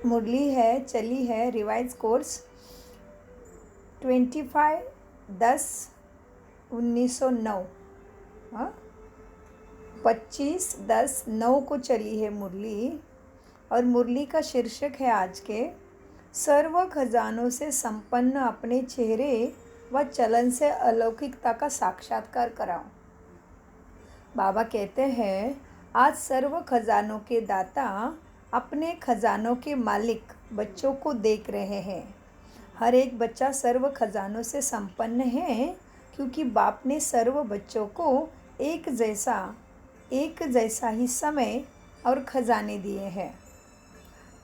मुरली है, चली है रिवाइज कोर्स 25/10/1909। हाँ, 25/10/9 को चली है मुरली। और मुरली का शीर्षक है आज के सर्व खजानों से संपन्न अपने चेहरे व चलन से अलौकिकता का साक्षात्कार कराओ। बाबा कहते हैं, आज सर्व खजानों के दाता अपने खजानों के मालिक बच्चों को देख रहे हैं। हर एक बच्चा सर्व खजानों से संपन्न है क्योंकि बाप ने सर्व बच्चों को एक जैसा ही समय और खजाने दिए हैं।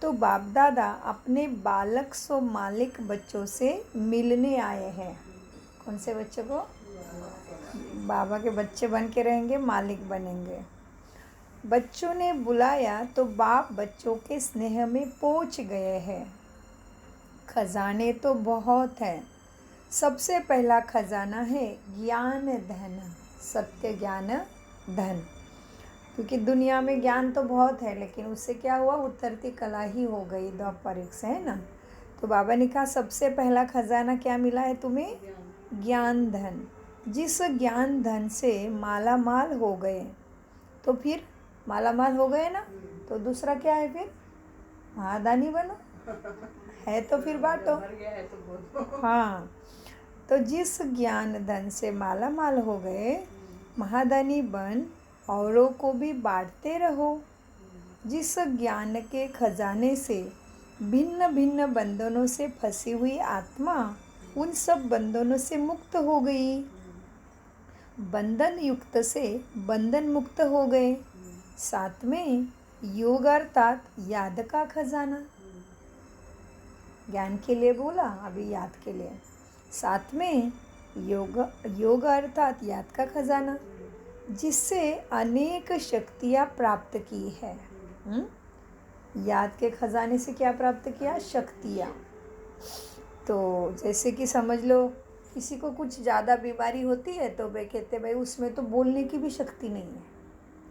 तो बाप दादा अपने बालक सो मालिक बच्चों से मिलने आए हैं। कौन से बच्चों को? बाबा के बच्चे बन के रहेंगे, मालिक बनेंगे। बच्चों ने बुलाया तो बाप बच्चों के स्नेह में पहुंच गए हैं। खजाने तो बहुत हैं। सबसे पहला खजाना है ज्ञान धन, सत्य ज्ञान धन। क्योंकि दुनिया में ज्ञान तो बहुत है, लेकिन उससे क्या हुआ, उतरती कला ही हो गई द्वापरिक से, है ना। तो बाबा ने कहा सबसे पहला खजाना क्या मिला है तुम्हें? ज्ञान धन। जिस ज्ञान धन से माला माल हो गए, तो फिर माला माल हो गए ना, तो दूसरा क्या है फिर? महादानी बनो। है तो फिर बांटो। हाँ, तो जिस ज्ञान धन से माला माल हो गए, महादानी बन औरों को भी बांटते रहो। जिस ज्ञान के खजाने से भिन्न भिन्न बंधनों से फंसी हुई आत्मा उन सब बंधनों से मुक्त हो गई। बंधन युक्त से बंधन मुक्त हो गए। साथ में योग अर्थात याद का खजाना, ज्ञान के लिए बोला, अभी याद के लिए। साथ में योग अर्थात याद का खजाना, जिससे अनेक शक्तियाँ प्राप्त की है। याद के खजाने से क्या प्राप्त किया? शक्तियाँ। तो जैसे कि समझ लो, किसी को कुछ ज़्यादा बीमारी होती है तो वे कहते भाई उसमें तो बोलने की भी शक्ति नहीं है,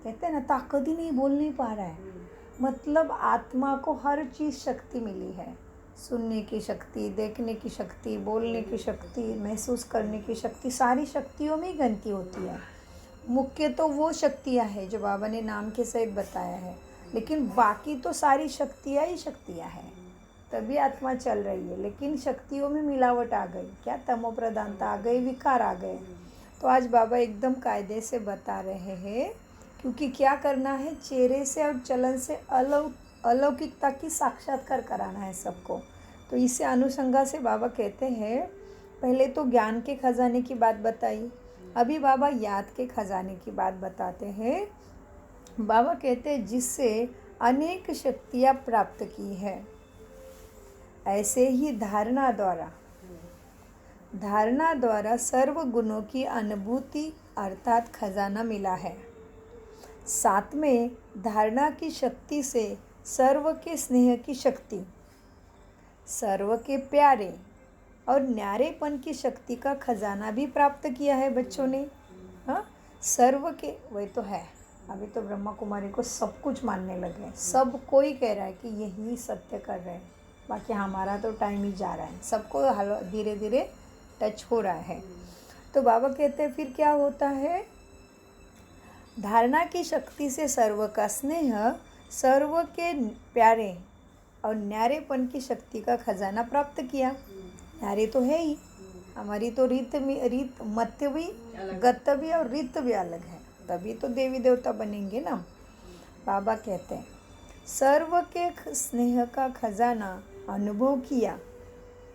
कहते हैं ना, ताकत ही नहीं, बोल नहीं पा रहा है। मतलब आत्मा को हर चीज़ शक्ति मिली है। सुनने की शक्ति, देखने की शक्ति, बोलने की शक्ति, महसूस करने की शक्ति, सारी शक्तियों में ही गिनती होती है। मुख्य तो वो शक्तियाँ हैं जो बाबा ने नाम के सहित बताया है, लेकिन बाकी तो सारी शक्तियाँ ही शक्तियाँ हैं, तभी आत्मा चल रही है। लेकिन शक्तियों में मिलावट आ गई, क्या तमो प्रधानता आ गई, विकार आ गए। तो आज बाबा एकदम कायदे से बता रहे हैं, क्योंकि क्या करना है, चेहरे से और चलन से अलौकिकता की साक्षात्कार कराना है सबको। तो इसे अनुसंगा से बाबा कहते हैं, पहले तो ज्ञान के खजाने की बात बताई, अभी बाबा याद के खजाने की बात बताते हैं। बाबा कहते हैं जिससे अनेक शक्तियाँ प्राप्त की है। ऐसे ही धारणा द्वारा सर्व गुणों की अनुभूति अर्थात खजाना मिला है। साथ में धारणा की शक्ति से सर्व के स्नेह की शक्ति, सर्व के प्यारे और न्यारेपन की शक्ति का खजाना भी प्राप्त किया है बच्चों ने। हाँ, सर्व के, वही तो है। अभी तो ब्रह्मा कुमारी को सब कुछ मानने लगे, सब कोई कह रहा है कि यही सत्य कर रहे हैं, बाकी हमारा तो टाइम ही जा रहा है, सबको धीरे धीरे टच हो रहा है। तो बाबा कहते हैं फिर क्या होता है, धारणा की शक्ति से सर्व का स्नेह, सर्व के प्यारे और न्यारेपन की शक्ति का खजाना प्राप्त किया। न्यारे तो है ही, हमारी तो रीत मत भी, गत भी और रीत भी अलग है, तभी तो देवी देवता बनेंगे ना। बाबा कहते हैं सर्व के स्नेह का खजाना अनुभव किया,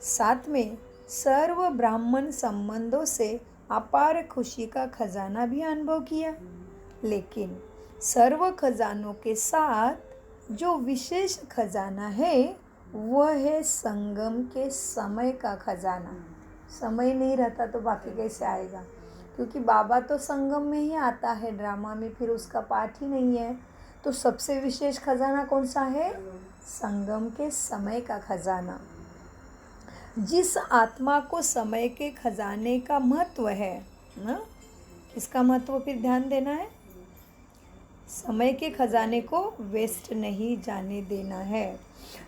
साथ में सर्व ब्राह्मण संबंधों से अपार खुशी का खजाना भी अनुभव किया। लेकिन सर्व खजानों के साथ जो विशेष खजाना है वह है संगम के समय का खजाना। समय नहीं रहता तो बाकी कैसे आएगा, क्योंकि बाबा तो संगम में ही आता है ड्रामा में, फिर उसका पाठ ही नहीं है। तो सबसे विशेष खजाना कौन सा है? संगम के समय का खजाना। जिस आत्मा को समय के खजाने का महत्व है ना, किसका महत्व फिर ध्यान देना है, समय के खजाने को वेस्ट नहीं जाने देना है।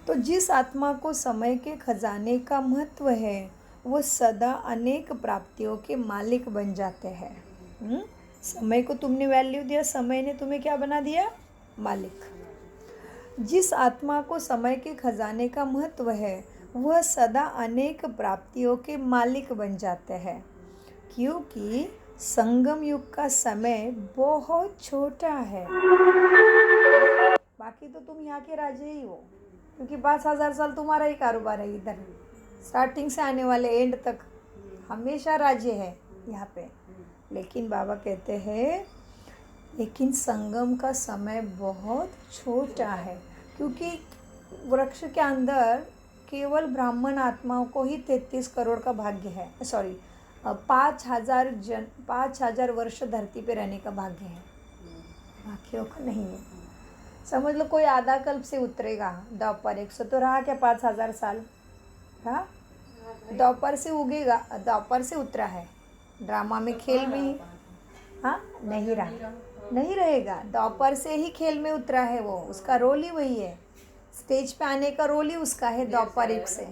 तो जिस आत्मा को समय के खजाने का महत्व है वो सदा अनेक प्राप्तियों के मालिक बन जाते हैं। समय को तुमने वैल्यू दिया, समय ने तुम्हें क्या बना दिया? मालिक। जिस आत्मा को समय के खजाने का महत्व है वह सदा अनेक प्राप्तियों के मालिक बन जाते हैं, क्योंकि संगम युग का समय बहुत छोटा है। बाकी तो तुम यहाँ के राजे ही हो, क्योंकि 5,000 साल तुम्हारा ही कारोबार है इधर, स्टार्टिंग से आने वाले एंड तक हमेशा राज्य है यहाँ पे। लेकिन बाबा कहते हैं लेकिन संगम का समय बहुत छोटा है, क्योंकि वृक्ष के अंदर केवल ब्राह्मण आत्माओं को ही 33 करोड़ का भाग्य है। 5,000 वर्ष धरती पे रहने का भाग्य है, बाकियों का नहीं है। समझ लो कोई आधा कल्प से उतरेगा द्वापर 100 तो रहा क्या 5,000 साल रहा? द्वापर से उगेगा, द्वापर से उतरा है, ड्रामा में खेल में ही नहीं रहा, नहीं रहेगा। द्वापर से ही खेल में उतरा है वो, उसका रोल ही वही है, स्टेज पे आने का रोल ही उसका है। द्वापर 1 से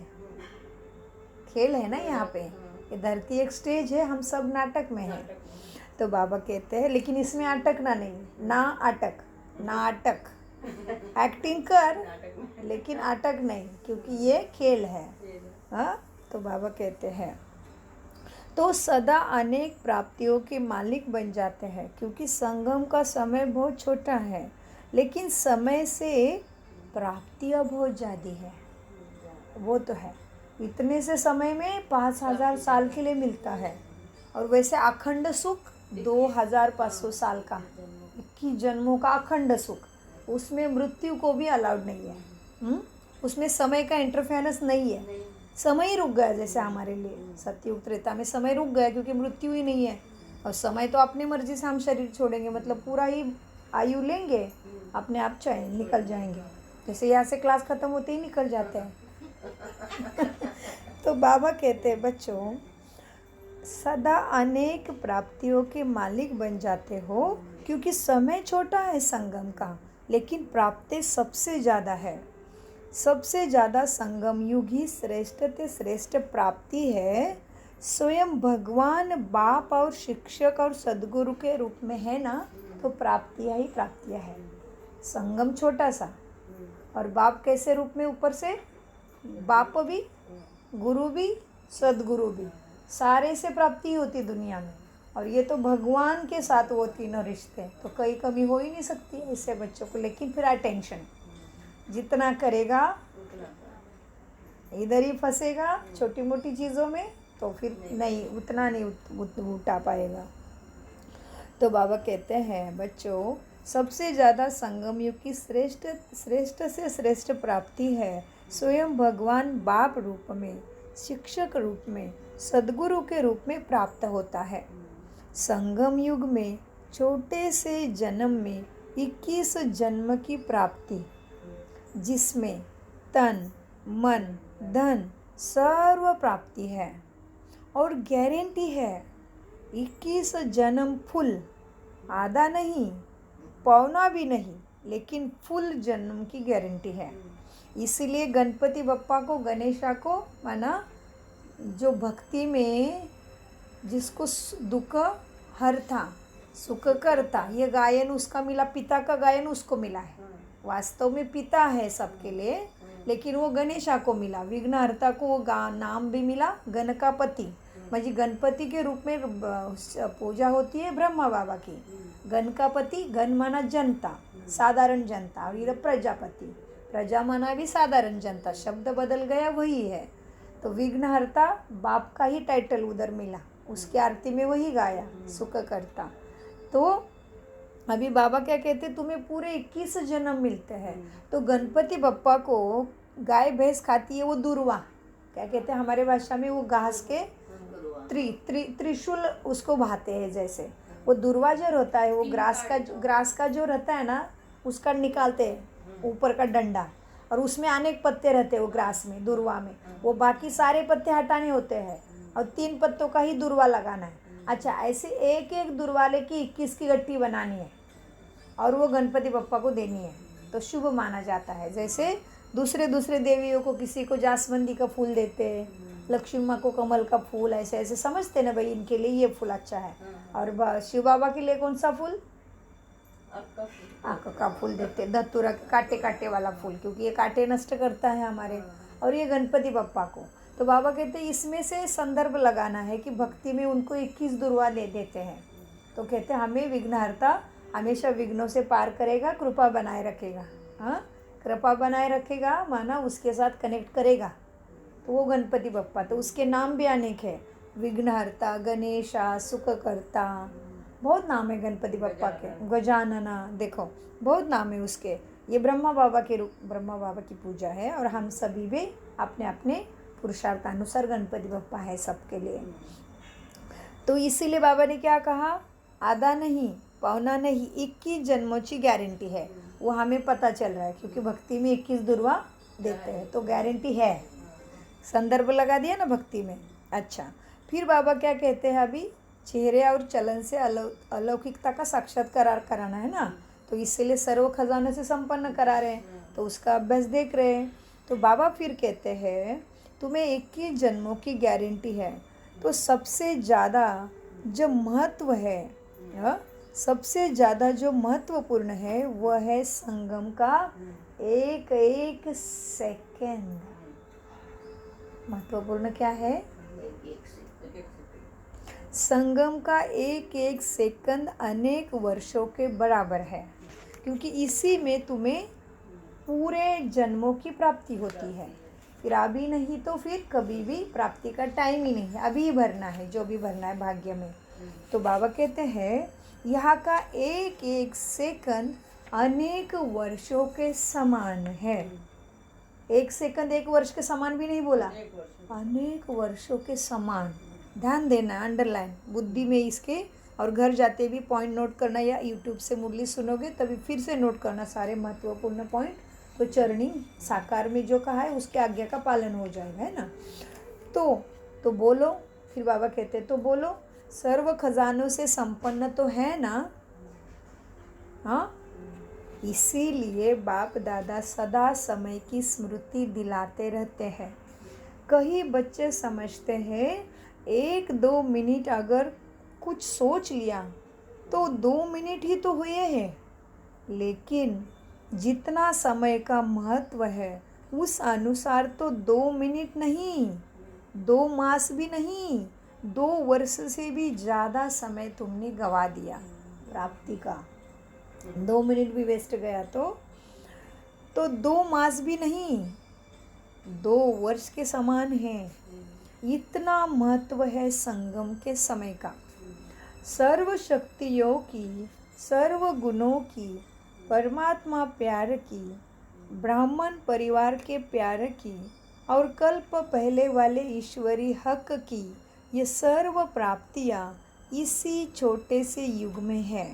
खेल है ना यहाँ पे, ये धरती एक स्टेज है, हम सब नाटक में हैं। तो बाबा कहते हैं लेकिन इसमें अटकना नहीं, ना अटक, एक्टिंग कर लेकिन अटक नहीं, क्योंकि ये खेल है। तो बाबा कहते हैं तो सदा अनेक प्राप्तियों के मालिक बन जाते हैं, क्योंकि संगम का समय बहुत छोटा है, लेकिन समय से प्राप्तियाँ बहुत ज़्यादा है। वो तो है, इतने से समय में 5,000 साल के लिए मिलता है, और वैसे अखंड सुख 2,500 साल का, 21 जन्मों का अखंड सुख, उसमें मृत्यु को भी अलाउड नहीं है। उसमें समय का इंटरफेरेंस नहीं है, समय ही रुक गया। जैसे हमारे लिए सतयुग त्रेता में समय रुक गया क्योंकि मृत्यु ही नहीं है, और समय तो अपनी मर्जी से हम शरीर छोड़ेंगे, मतलब पूरा ही आयु लेंगे, अपने आप चाहे निकल जाएंगे, जैसे यहाँ से क्लास ख़त्म होते ही निकल जाते हैं। तो बाबा कहते हैं बच्चों सदा अनेक प्राप्तियों के मालिक बन जाते हो, क्योंकि समय छोटा है संगम का, लेकिन प्राप्ति सबसे ज़्यादा है। सबसे ज़्यादा संगम युग ही श्रेष्ठ ते श्रेष्ठ प्राप्ति है। स्वयं भगवान बाप और शिक्षक और सदगुरु के रूप में है ना, तो प्राप्तियाँ ही प्राप्तियाँ है। संगम छोटा सा, और बाप कैसे रूप में? ऊपर से बाप भी, गुरु भी, सदगुरु भी, सारे से प्राप्ति होती दुनिया में, और ये तो भगवान के साथ वो तीनों रिश्ते, तो कहीं कमी हो ही नहीं सकती ऐसे बच्चों को। लेकिन फिर अटेंशन जितना करेगा इधर ही फंसेगा छोटी मोटी चीज़ों में, तो फिर नहीं उतना नहीं उठा पाएगा। तो बाबा कहते हैं बच्चों सबसे ज़्यादा संगम युग की श्रेष्ठ से श्रेष्ठ प्राप्ति है स्वयं भगवान बाप रूप में, शिक्षक रूप में, सदगुरु के रूप में प्राप्त होता है। संगम युग में छोटे से जन्म में 21 जन्म की प्राप्ति, जिसमें तन मन धन सर्व प्राप्ति है, और गारंटी है 21 जन्म फुल, आधा नहीं पौना भी नहीं, लेकिन फुल जन्म की गारंटी है। इसीलिए गणपति बप्पा को, गणेशा को माना जो भक्ति में जिसको दुख हरता सुख करता, ये गायन उसका मिला, पिता का गायन उसको मिला है। वास्तव में पिता है सबके लिए, लेकिन वो गणेशा को मिला। विघ्नहर्ता को वो नाम भी मिला गणकापति, म्हणजे गणपति के रूप में पूजा होती है ब्रह्मा बाबा की। गणकापति, गण माना जनता, साधारण जनता, और इधर प्रजापति, प्रजा माना भी साधारण जनता, शब्द बदल गया वही है। तो विघ्नहर्ता बाप का ही टाइटल उधर मिला, उसकी आरती में वही गाया सुख करता। तो अभी बाबा क्या कहते, तुम्हें पूरे 21 जन्म मिलते हैं। तो गणपति बप्पा को गाय भैंस खाती है वो दुर्वा, क्या कहते हैं हमारे भाषा में, वो घास के त्रिशूल उसको भाते हैं। जैसे वो दुर्वा जो होता है वो ग्रास का जो रहता है ना, उसका निकालते हैं ऊपर का डंडा, और उसमें अनेक पत्ते रहते हैं वो ग्रास में, दुर्वा में। वो बाकी सारे पत्ते हटाने होते हैं और 3 पत्तों का ही दुर्वा लगाना है। अच्छा, ऐसे एक एक दुर्वाले की 21 की गट्टी बनानी है। और वो गणपति बप्पा को देनी है तो शुभ माना जाता है। जैसे दूसरे दूसरे देवियों को, किसी को जासवंदी का फूल देते हैं, लक्ष्मी माँ को कमल का फूल, ऐसे ऐसे समझते ना भाई इनके लिए ये फूल अच्छा है। और शिव बाबा के लिए कौन सा फूल? आक का फूल देते, धतूरा कांटे कांटे वाला फूल, क्योंकि ये कांटे नष्ट करता है हमारे। और ये गणपति बप्पा को तो बाबा कहते हैं इसमें से संदर्भ लगाना है कि भक्ति में उनको 21 दुर्वा दे देते हैं। तो कहते हैं हमें विघ्नहर्ता हमेशा विघ्नों से पार करेगा, कृपा बनाए रखेगा। हाँ, कृपा बनाए रखेगा माना उसके साथ कनेक्ट करेगा, तो वो गणपति बप्पा। तो उसके नाम भी अनेक है, विघ्नहर्ता, गणेशा, सुखकर्ता, बहुत नाम है गणपति बप्पा के। गजानना, देखो बहुत नाम है उसके। ये ब्रह्मा बाबा की पूजा है और हम सभी भी अपने अपने पुरुषार्थानुसार गणपति बप्पा है सबके लिए। तो इसीलिए बाबा ने क्या कहा, आधा नहीं पौना नहीं 21 जन्मों की गारंटी है। वो हमें पता चल रहा है क्योंकि भक्ति में 21 दुर्वा देते हैं, तो गारंटी है। संदर्भ लगा दिया ना भक्ति में। अच्छा, फिर बाबा क्या कहते हैं, अभी चेहरे और चलन से अलौकिकता का साक्षात्कार कराना है ना, तो इसीलिए सर्व खजाने से संपन्न करा रहे हैं, तो उसका अभ्यास देख रहे हैं। तो बाबा फिर कहते हैं तुम्हें 21 जन्मों की गारंटी है, तो सबसे ज़्यादा जो महत्व है, सबसे ज़्यादा जो महत्वपूर्ण है वह है संगम का एक एक सेकंड। महत्वपूर्ण क्या है? संगम का एक एक सेकंड अनेक वर्षों के बराबर है, क्योंकि इसी में तुम्हें पूरे जन्मों की प्राप्ति होती है। फिर अभी नहीं तो फिर कभी भी प्राप्ति का टाइम ही नहीं है, अभी ही भरना है जो भी भरना है भाग्य में। तो बाबा कहते हैं यहाँ का एक एक सेकंड अनेक वर्षों के समान है। एक सेकंड एक वर्ष के समान भी नहीं बोला, अनेक वर्षों के समान। ध्यान देना, अंडरलाइन बुद्धि में इसके, और घर जाते भी पॉइंट नोट करना, या यूट्यूब से मुरली सुनोगे तभी फिर से नोट करना सारे महत्वपूर्ण पॉइंट, तो चरणी साकार में जो कहा है उसके आज्ञा का पालन हो जाएगा, है ना। तो बोलो, फिर बाबा कहते तो बोलो, सर्व खजानों से संपन्न तो है ना। हाँ, इसीलिए बाप दादा सदा समय की स्मृति दिलाते रहते हैं। कई बच्चे समझते हैं 1-2 मिनट अगर कुछ सोच लिया तो 2 मिनट ही तो हुए हैं, लेकिन जितना समय का महत्व है उस अनुसार तो 2 मिनट नहीं, 2 मास भी नहीं, 2 वर्ष से भी ज़्यादा समय तुमने गवा दिया प्राप्ति का। 2 मिनट भी वेस्ट गया तो 2 मास भी नहीं, 2 वर्ष के समान है। इतना महत्व है संगम के समय का। सर्व शक्तियों की, सर्व गुणों की, परमात्मा प्यार की, ब्राह्मण परिवार के प्यार की, और कल्प पहले वाले ईश्वरी हक की, ये सर्व प्राप्तियाँ इसी छोटे से युग में है।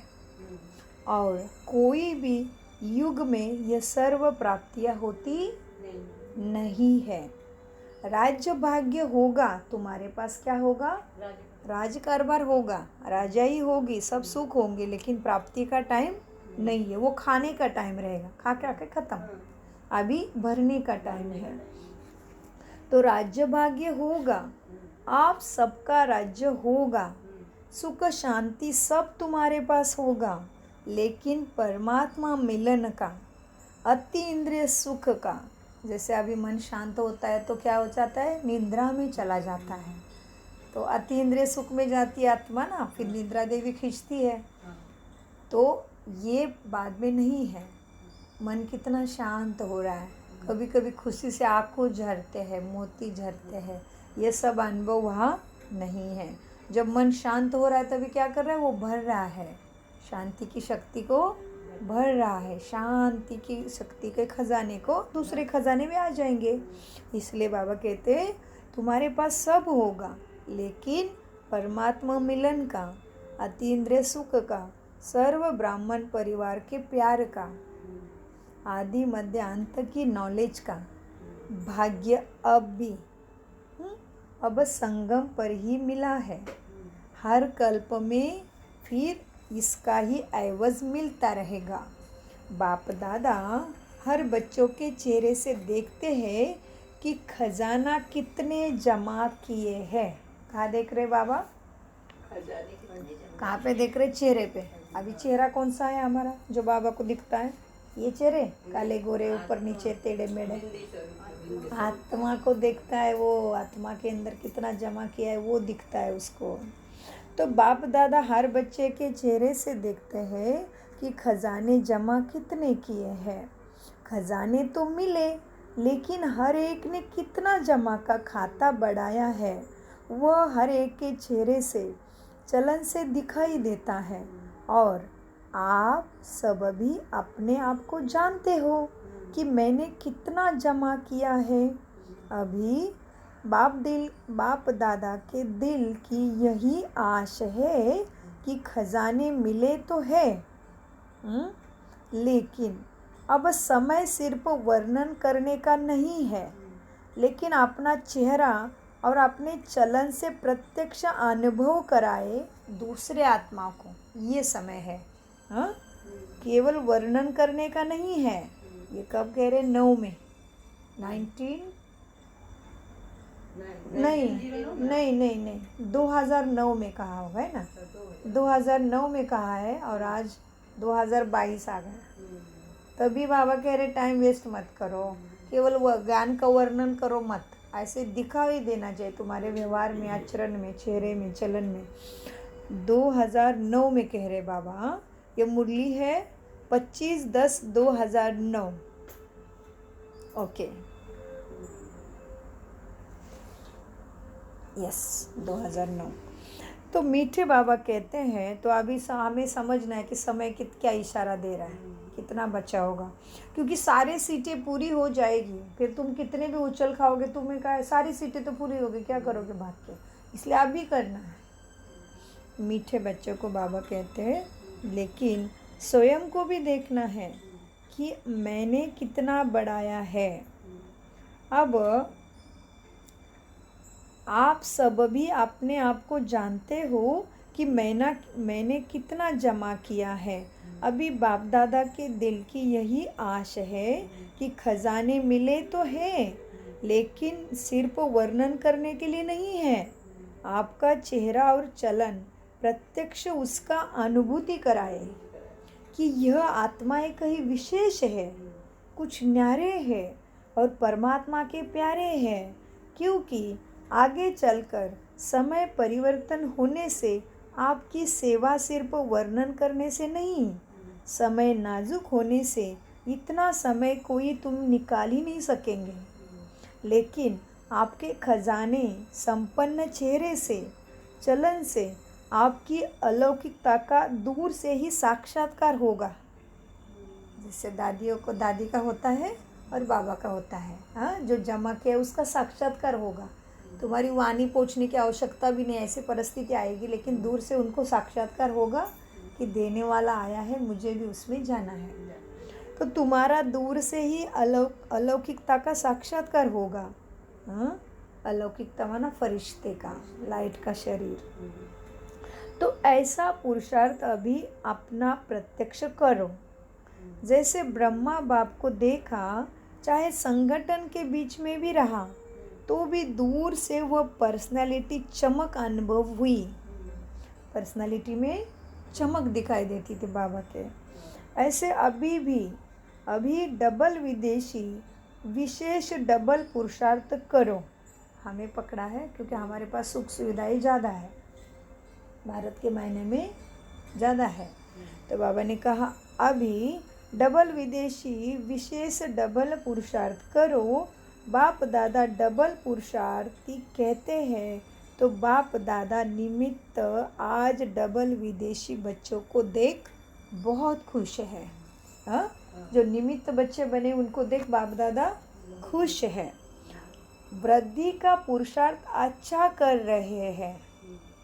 और कोई भी युग में ये सर्व प्राप्तियाँ होती नहीं है। राज्य भाग्य होगा तुम्हारे पास, क्या होगा? राज कारभार होगा, राजाई होगी, सब सुख होंगे, लेकिन प्राप्ति का टाइम नहीं है। वो खाने का टाइम रहेगा, खा के आके खत्म, अभी भरने का टाइम है। तो राज्य भाग्य होगा, आप सबका राज्य होगा, सुख शांति सब तुम्हारे पास होगा, लेकिन परमात्मा मिलन का, अति इंद्रिय सुख का, जैसे अभी मन शांत होता है तो क्या हो जाता है? निद्रा में चला जाता है। तो अति इंद्रिय सुख में जाती है आत्मा ना, फिर निद्रा देवी खींचती है। तो ये बाद में नहीं है। मन कितना शांत हो रहा है, कभी कभी खुशी से आँखों झरते हैं, मोती झरते हैं, ये सब अनुभव वहाँ नहीं है। जब मन शांत हो रहा है तभी क्या कर रहा है? वो भर रहा है, शांति की शक्ति को भर रहा है। शांति की शक्ति के खजाने को दूसरे खजाने में आ जाएंगे। इसलिए बाबा कहते हैं तुम्हारे पास सब होगा, लेकिन परमात्मा मिलन का, अतीन्द्रिय सुख का, सर्व ब्राह्मण परिवार के प्यार का, आदि मध्य अंत की नॉलेज का भाग्य अब संगम पर ही मिला है। हर कल्प में फिर इसका ही एवज मिलता रहेगा। बाप दादा हर बच्चों के चेहरे से देखते हैं कि खजाना कितने जमा किए हैं। कहाँ देख रहे बाबा? कहाँ पे देख रहे? चेहरे पे। अभी चेहरा कौन सा है हमारा जो बाबा को दिखता है? ये चेहरे काले गोरे, ऊपर नीचे टेढ़े मेढ़े। आत्मा को देखता है, वो आत्मा के अंदर कितना जमा किया है वो दिखता है उसको। तो बाप दादा हर बच्चे के चेहरे से देखते हैं कि खजाने जमा कितने किए हैं। खजाने तो मिले, लेकिन हर एक ने कितना जमा का खाता बढ़ाया है वह हर एक के चेहरे से, चलन से दिखाई देता है। और आप सब भी अपने आप को जानते हो कि मैंने कितना जमा किया है। अभी बाप दादा के दिल की यही आश है कि खजाने मिले तो है, लेकिन अब समय सिर्फ वर्णन करने का नहीं है, लेकिन अपना चेहरा और अपने चलन से प्रत्यक्ष अनुभव कराए दूसरे आत्मा को। ये समय है, हाँ, केवल वर्णन करने का नहीं है। ये कब कह रहे? 9 में 2009 में कहा होगा, है ना? 2009 में कहा है और आज 2022 आ गया। तभी बाबा कह रहे टाइम वेस्ट मत करो, केवल ज्ञान का वर्णन करो मत, ऐसे दिखाई देना चाहिए तुम्हारे व्यवहार में, आचरण में, चेहरे में, चलन में। 2009 में कह रहे बाबा। ये मुरली है 25/10/2009। Okay, yes, 2009। तो मीठे बाबा कहते हैं, तो अभी हमें समझना है कि समय क्या इशारा दे रहा है, कितना बचा होगा, क्योंकि सारी सीटें पूरी हो जाएगी। फिर तुम कितने भी उछल खाओगे, तुम्हें क्या, सारी सीटें तो पूरी होगी, क्या करोगे भाग के? इसलिए अभी करना है। मीठे बच्चों को बाबा कहते हैं, लेकिन स्वयं को भी देखना है कि मैंने कितना बढ़ाया है। अब आप सब भी अपने आप को जानते हो कि मैंने कितना जमा किया है। अभी बाप दादा के दिल की यही आश है कि खजाने मिले तो है, लेकिन सिर्फ वर्णन करने के लिए नहीं है। आपका चेहरा और चलन प्रत्यक्ष उसका अनुभूति कराए कि यह आत्माएं कहीं विशेष है, कुछ न्यारे है और परमात्मा के प्यारे हैं। क्योंकि आगे चलकर समय परिवर्तन होने से आपकी सेवा सिर्फ वर्णन करने से नहीं, समय नाजुक होने से इतना समय कोई तुम निकाल ही नहीं सकेंगे, लेकिन आपके खजाने संपन्न चेहरे से, चलन से आपकी अलौकिकता का दूर से ही साक्षात्कार होगा। जिससे दादी का होता है और बाबा का होता है, हाँ, जो जमा किया उसका साक्षात्कार होगा। तुम्हारी वाणी पहुँचने की आवश्यकता भी नहीं, ऐसी परिस्थिति आएगी, लेकिन दूर से उनको साक्षात्कार होगा कि देने वाला आया है, मुझे भी उसमें जाना है। तो तुम्हारा दूर से ही अलौकिकता का साक्षात्कार होगा। हाँ, अलौकिकता माना फरिश्ते का, लाइट का शरीर। तो ऐसा पुरुषार्थ अभी अपना प्रत्यक्ष करो। जैसे ब्रह्मा बाप को देखा, चाहे संगठन के बीच में भी रहा, तो भी दूर से वह पर्सनालिटी चमक अनुभव हुई। पर्सनालिटी में चमक दिखाई देती थी बाबा के। ऐसे अभी डबल विदेशी विशेष डबल पुरुषार्थ करो। हमें पकड़ा है क्योंकि हमारे पास सुख सुविधाएं ज़्यादा है, भारत के मायने में ज़्यादा है। तो बाबा ने कहा अभी डबल विदेशी विशेष डबल पुरुषार्थ करो। बाप दादा डबल पुरुषार्थी कहते हैं, तो बाप दादा निमित्त आज डबल विदेशी बच्चों को देख बहुत खुश है। हाँ, जो निमित्त बच्चे बने उनको देख बाप दादा खुश है। वृद्धि का पुरुषार्थ अच्छा कर रहे हैं।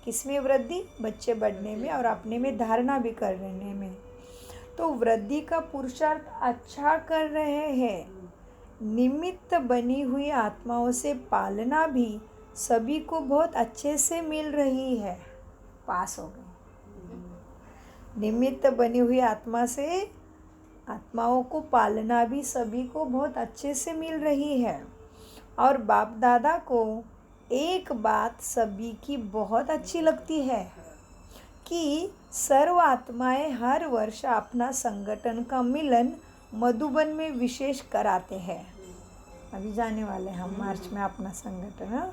किसमें वृद्धि? बच्चे बढ़ने में और अपने में धारणा भी करने में। तो वृद्धि का पुरुषार्थ अच्छा कर रहे हैं। निमित्त बनी हुई आत्माओं से पालना भी सभी को बहुत अच्छे से मिल रही है। पास हो गए। निमित्त बनी हुई आत्मा से आत्माओं को पालना भी सभी को बहुत अच्छे से मिल रही है। और बाप दादा को एक बात सभी की बहुत अच्छी लगती है कि सर्व आत्माएं हर वर्ष अपना संगठन का मिलन मधुबन में विशेष कराते हैं। अभी जाने वाले हम मार्च में अपना संगठन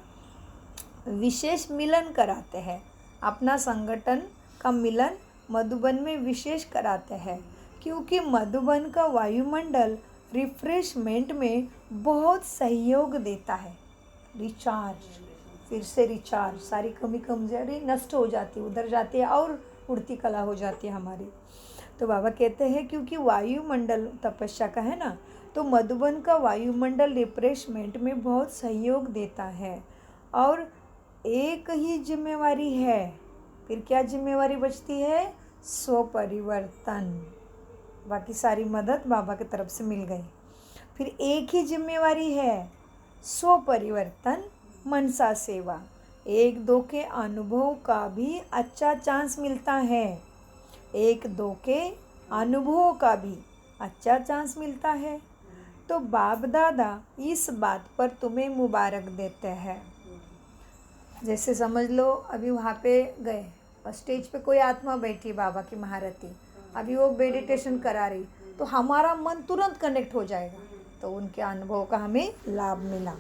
विशेष मिलन कराते हैं। अपना संगठन का मिलन मधुबन में विशेष कराते हैं क्योंकि मधुबन का वायुमंडल रिफ्रेशमेंट में बहुत सहयोग देता है। रिचार्ज, फिर से रिचार्ज, सारी कमी कमजोरी नष्ट हो जाती है, उधर जाती है और उड़ती कला हो जाती है हमारी। तो बाबा कहते हैं क्योंकि वायुमंडल तपस्या का है ना, तो मधुबन का वायुमंडल रिफ्रेशमेंट में बहुत सहयोग देता है। और एक ही जिम्मेवारी है, फिर क्या जिम्मेवारी बचती है? स्वपरिवर्तन। बाकी सारी मदद बाबा की तरफ से मिल गई। फिर एक ही जिम्मेवारी है, स्वपरिवर्तन मनसा सेवा। एक दो के अनुभव का भी अच्छा चांस मिलता है। एक दो के अनुभवों का भी अच्छा चांस मिलता है। तो बाप दादा इस बात पर तुम्हें मुबारक देते हैं। जैसे समझ लो अभी वहाँ पे गए और स्टेज पे कोई आत्मा बैठी बाबा की महारथी, अभी वो मेडिटेशन करा रही, तो हमारा मन तुरंत कनेक्ट हो जाएगा। तो उनके अनुभव का हमें लाभ मिला,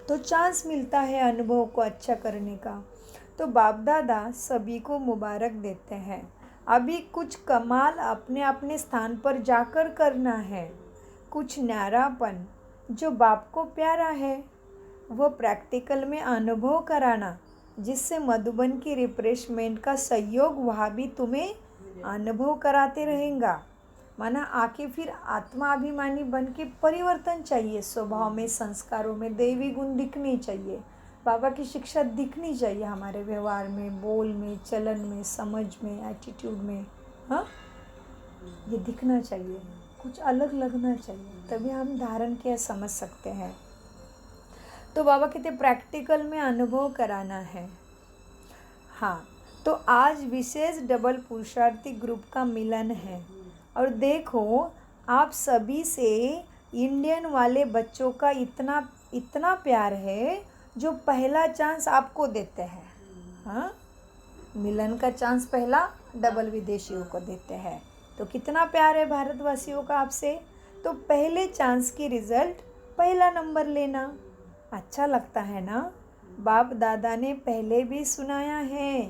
तो चांस मिलता है अनुभव को अच्छा करने का। तो बाप दादा सभी को मुबारक देते हैं। अभी कुछ कमाल अपने अपने स्थान पर जाकर करना है। कुछ न्यारापन जो बाप को प्यारा है वो प्रैक्टिकल में अनुभव कराना, जिससे मधुबन की रिफ्रेशमेंट का सहयोग वहाँ भी तुम्हें अनुभव कराते रहेगा। माना आके फिर आत्माभिमानी बन के परिवर्तन चाहिए। स्वभाव में, संस्कारों में दैवी गुण दिखनी चाहिए, बाबा की शिक्षा दिखनी चाहिए हमारे व्यवहार में, बोल में, चलन में, समझ में, एटीट्यूड में। हाँ, ये दिखना चाहिए, कुछ अलग लगना चाहिए, तभी हम धारण किया समझ सकते हैं। तो बाबा कहते प्रैक्टिकल में अनुभव कराना है। हाँ, तो आज विशेष डबल पुरुषार्थी ग्रुप का मिलन है। और देखो आप सभी से इंडियन वाले बच्चों का इतना प्यार है जो पहला चांस आपको देते हैं। हाँ, मिलन का चांस पहला डबल विदेशियों को देते हैं। तो कितना प्यार है भारतवासियों का आपसे। तो पहले चांस की रिजल्ट पहला नंबर लेना अच्छा लगता है ना। बाप दादा ने पहले भी सुनाया है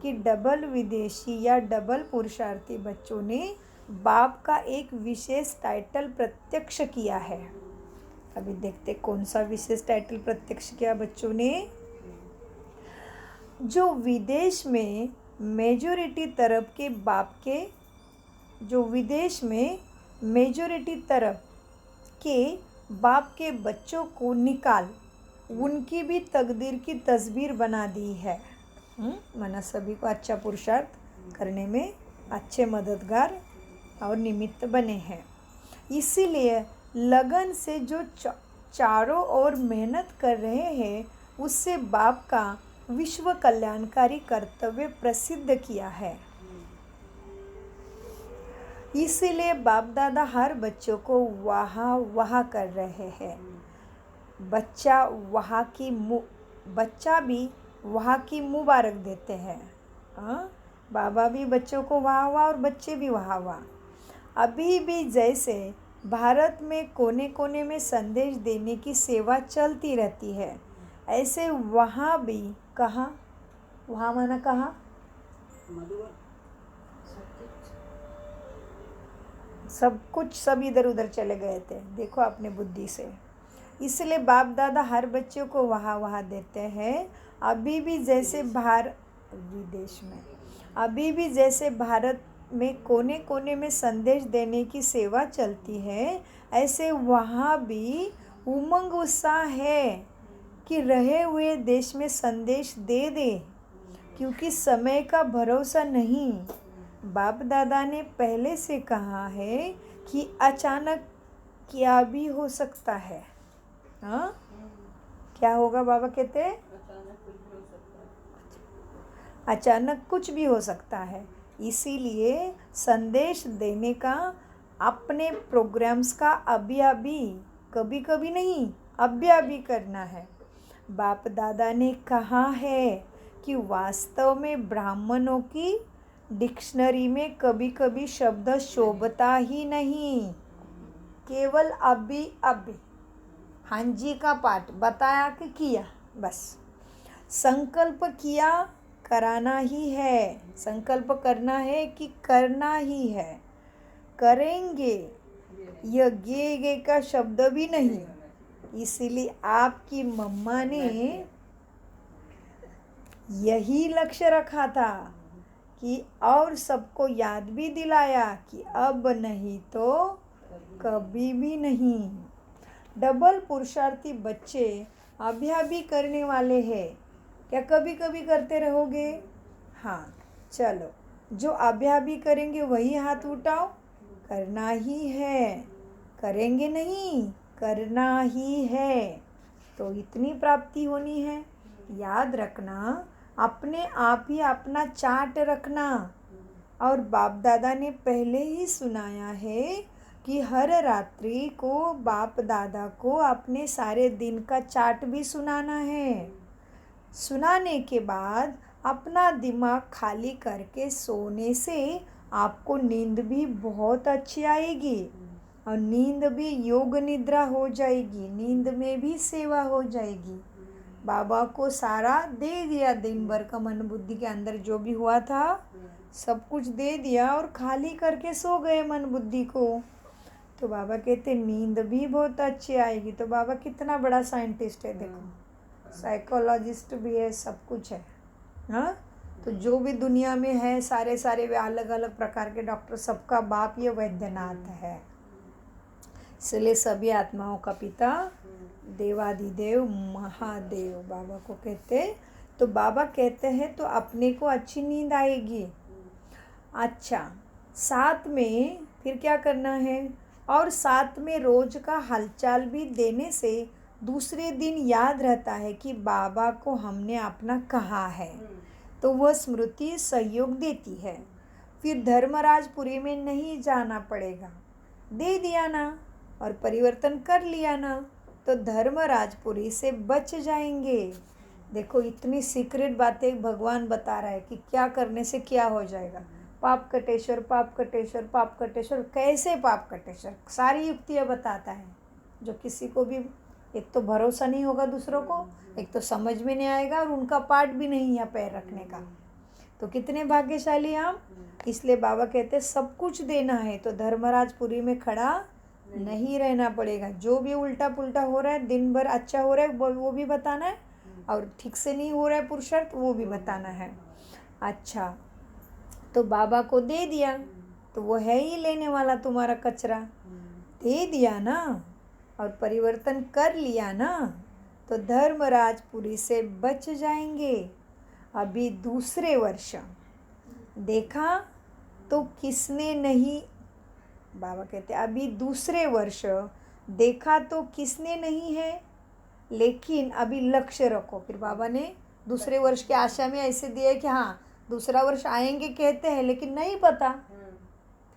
कि डबल विदेशी या डबल पुरुषार्थी बच्चों ने बाप का एक विशेष टाइटल प्रत्यक्ष किया है। अभी देखते कौन सा विशेष टाइटल प्रत्यक्ष किया बच्चों ने। जो विदेश में मेजॉरिटी तरफ के बाप के, जो विदेश में मेजॉरिटी तरफ के बाप के बच्चों को निकाल उनकी भी तकदीर की तस्वीर बना दी है। माना सभी को अच्छा पुरुषार्थ करने में अच्छे मददगार और निमित्त बने हैं। इसीलिए लगन से जो चारों ओर मेहनत कर रहे हैं उससे बाप का विश्व कल्याणकारी कर्तव्य प्रसिद्ध किया है। इसीलिए बाप दादा हर बच्चों को वाह कर रहे हैं। बच्चा भी वहाँ की मुबारक देते हैं। हाँ, बाबा भी बच्चों को वाह और बच्चे भी वाह। अभी भी जैसे भारत में कोने कोने में संदेश देने की सेवा चलती रहती है, ऐसे वहाँ भी कहाँ, वहाँ माना कहाँ, सब इधर उधर चले गए थे, देखो अपने बुद्धि से। इसलिए बाप दादा हर बच्चों को वाह देते हैं। अभी भी जैसे भारत में कोने कोने में संदेश देने की सेवा चलती है, ऐसे वहाँ भी उमंग उत्साह है कि रहे हुए देश में संदेश दे दे, क्योंकि समय का भरोसा नहीं। बाप दादा ने पहले से कहा है कि अचानक क्या भी हो सकता है। हाँ, क्या होगा बाबा कहते हैं? अचानक कुछ भी हो सकता है। इसीलिए संदेश देने का अपने प्रोग्राम्स का अभी अभी, कभी कभी नहीं, अभी अभी करना है। बाप दादा ने कहा है कि वास्तव में ब्राह्मणों की डिक्शनरी में कभी कभी शब्द शोभता ही नहीं, केवल अभी अभी। हाँ जी का पाठ बताया कि किया, बस संकल्प किया, कराना ही है। संकल्प करना है कि करना ही है, करेंगे। यह गे का शब्द भी नहीं। इसीलिए आपकी मम्मा ने यही लक्ष्य रखा था कि और सबको याद भी दिलाया कि अब नहीं तो कभी भी नहीं। डबल पुरुषार्थी बच्चे अभी अभी करने वाले हैं, क्या कभी कभी करते रहोगे? हाँ, चलो, जो अभी अभी करेंगे वही हाथ उठाओ। करना ही है, करेंगे नहीं, करना ही है। तो इतनी प्राप्ति होनी है। याद रखना, अपने आप ही अपना चार्ट रखना। और बाप दादा ने पहले ही सुनाया है कि हर रात्रि को बाप दादा को अपने सारे दिन का चार्ट भी सुनाना है। सुनाने के बाद अपना दिमाग खाली करके सोने से आपको नींद भी बहुत अच्छी आएगी, और नींद भी योग निद्रा हो जाएगी, नींद में भी सेवा हो जाएगी। बाबा को सारा दे दिया, दिन भर का मन बुद्धि के अंदर जो भी हुआ था सब कुछ दे दिया और खाली करके सो गए मन बुद्धि को। तो बाबा कहते नींद भी बहुत अच्छी आएगी। तो बाबा कितना बड़ा साइंटिस्ट है, देखो, साइकोलॉजिस्ट भी है, सब कुछ है। हाँ, तो जो भी दुनिया में है सारे वे अलग अलग प्रकार के डॉक्टर, सबका बाप ये वैद्यनाथ है। इसलिए सभी आत्माओं का पिता देवादिदेव महादेव बाबा को कहते। तो बाबा कहते हैं तो अपने को अच्छी नींद आएगी। अच्छा, साथ में फिर क्या करना है? और साथ में रोज का हालचाल भी देने से दूसरे दिन याद रहता है कि बाबा को हमने अपना कहा है, तो वह स्मृति सहयोग देती है। फिर धर्मराजपुरी में नहीं जाना पड़ेगा, दे दिया ना और परिवर्तन कर लिया ना, तो धर्मराजपुरी से बच जाएंगे। देखो, इतनी सीक्रेट बातें भगवान बता रहा है कि क्या करने से क्या हो जाएगा। पाप कटेश्वर, पाप कटेश्वर, पाप कटेश्वर। कैसे पाप कटेश्वर? सारी युक्तियाँ बताता है, जो किसी को भी एक तो भरोसा नहीं होगा दूसरों को, एक तो समझ में नहीं आएगा, और उनका पार्ट भी नहीं है पैर रखने का। तो कितने भाग्यशाली हम। इसलिए बाबा कहते सब कुछ देना है, तो धर्मराजपुरी में खड़ा नहीं रहना पड़ेगा। जो भी उल्टा पुल्टा हो रहा है, दिन भर अच्छा हो रहा है वो भी बताना है, और ठीक से नहीं हो रहा है पुरुषार्थ वो भी बताना है। अच्छा, तो बाबा को दे दिया, तो वो है ही लेने वाला तुम्हारा कचरा, दे दिया ना और परिवर्तन कर लिया ना, तो धर्मराजपुरी से बच जाएंगे। अभी दूसरे वर्ष देखा तो किसने नहीं, बाबा कहते अभी दूसरे वर्ष देखा तो किसने नहीं है, लेकिन अभी लक्ष्य रखो। फिर बाबा ने दूसरे वर्ष की आशा में ऐसे दिया कि हाँ दूसरा वर्ष आएंगे कहते हैं, लेकिन नहीं पता।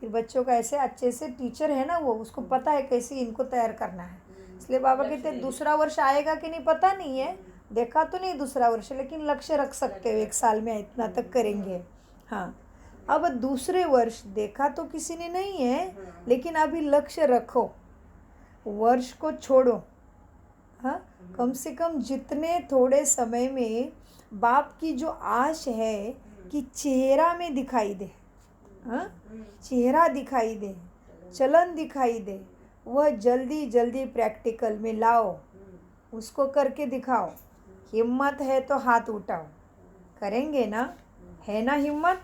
फिर बच्चों का ऐसे अच्छे से टीचर है ना, वो उसको पता है कैसे इनको तैयार करना है। इसलिए बाबा कहते हैं दूसरा वर्ष आएगा कि नहीं पता नहीं है, देखा तो नहीं दूसरा वर्ष, लेकिन लक्ष्य रख सकते हो, 1 साल में इतना तक करेंगे। हाँ, अब दूसरे वर्ष देखा तो किसी ने नहीं है, लेकिन अभी लक्ष्य रखो, वर्ष को छोड़ो। हाँ, कम से कम जितने थोड़े समय में बाप की जो आश है कि चेहरा में दिखाई दे, हाँ, चेहरा दिखाई दे, चलन दिखाई दे, वह जल्दी जल्दी प्रैक्टिकल में लाओ, उसको करके दिखाओ। हिम्मत है तो हाथ उठाओ, करेंगे ना? है ना हिम्मत?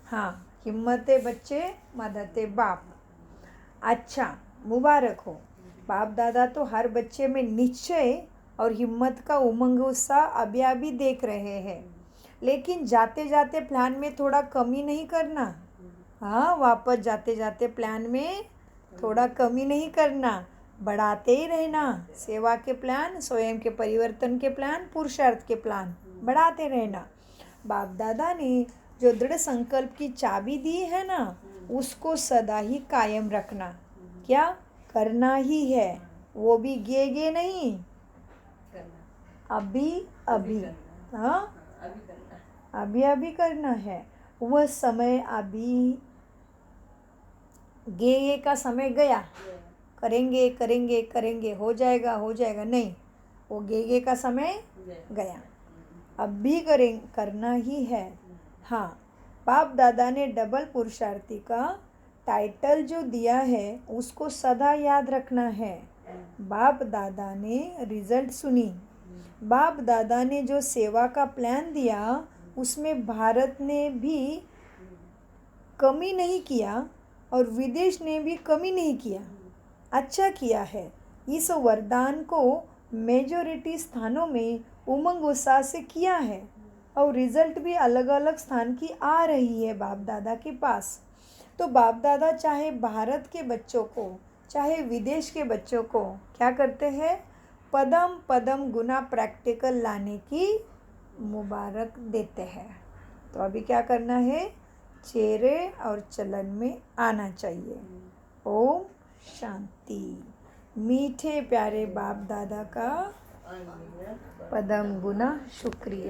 हाँ, हिम्मते बच्चे, मदते बाप। अच्छा, मुबारक हो। बाप दादा तो हर बच्चे में निश्चय और हिम्मत का उमंग उत्साह अभी अभी देख रहे हैं, लेकिन जाते जाते प्लान में थोड़ा कमी नहीं करना। हाँ, वापस जाते जाते प्लान में थोड़ा कमी नहीं करना, बढ़ाते ही रहना। सेवा के प्लान, स्वयं के परिवर्तन के प्लान, पुरुषार्थ के प्लान बढ़ाते रहना। बाप दादा ने जो दृढ़ संकल्प की चाबी दी है ना, उसको सदा ही कायम रखना। क्या करना ही है, वो भी गे नहीं, अभी अभी, हाँ अभी अभी करना है। वह समय अभी, गे का समय गया, करेंगे करेंगे करेंगे, हो जाएगा नहीं, वो गे का समय गया, अब भी करना ही है। हाँ, बाप दादा ने डबल पुरुषार्थी का टाइटल जो दिया है उसको सदा याद रखना है। बाप दादा ने रिजल्ट सुनी, बाप दादा ने जो सेवा का प्लान दिया उसमें भारत ने भी कमी नहीं किया और विदेश ने भी कमी नहीं किया, अच्छा किया है। इस वरदान को मेजॉरिटी स्थानों में उमंग उत्साह से किया है और रिजल्ट भी अलग अलग स्थान की आ रही है बाप दादा के पास। तो बाप दादा चाहे भारत के बच्चों को चाहे विदेश के बच्चों को क्या करते हैं, पदम पदम गुना प्रैक्टिकल लाने की मुबारक देते हैं। तो अभी क्या करना है, चेहरे और चलन में आना चाहिए। ओम शांति। मीठे प्यारे बाप दादा का पदम गुना शुक्रिया।